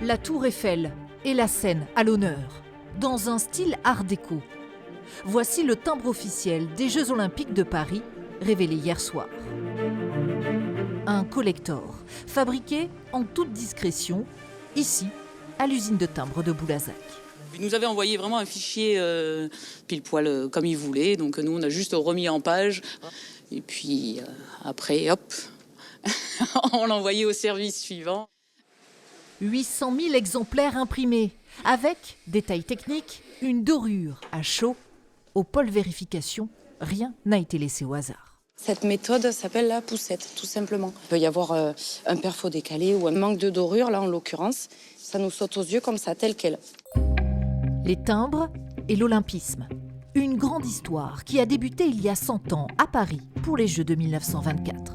La Tour Eiffel et la Seine à l'honneur, dans un style art déco. Voici le timbre officiel des Jeux Olympiques de Paris, révélé hier soir. Un collector, fabriqué en toute discrétion, ici, à l'usine de timbres de Boulazac. Il nous avait envoyé vraiment un fichier pile poil comme il voulait, donc nous on a juste remis en page, et puis après, hop, on l'a envoyé au service suivant. 800 000 exemplaires imprimés, avec, détail technique, une dorure à chaud. Au pôle vérification, rien n'a été laissé au hasard. Cette méthode s'appelle la poussette, tout simplement. Il peut y avoir un perfo décalé ou un manque de dorure, là en l'occurrence. Ça nous saute aux yeux comme ça, tel quel. Les timbres et l'olympisme. Une grande histoire qui a débuté il y a 100 ans à Paris pour les Jeux de 1924.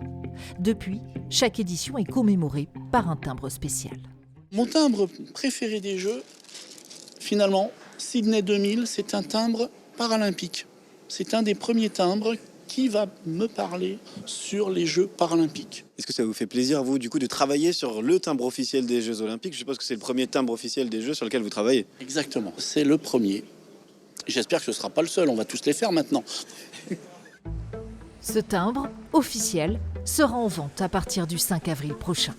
Depuis, chaque édition est commémorée par un timbre spécial. Mon timbre préféré des Jeux, finalement, Sydney 2000, c'est un timbre paralympique. C'est un des premiers timbres qui va me parler sur les Jeux paralympiques. Est-ce que ça vous fait plaisir, vous, du coup, de travailler sur le timbre officiel des Jeux Olympiques? Je suppose que c'est le premier timbre officiel des Jeux sur lequel vous travaillez. Exactement, c'est le premier. J'espère que ce ne sera pas le seul, on va tous les faire maintenant. Ce timbre, officiel, sera en vente à partir du 5 avril prochain.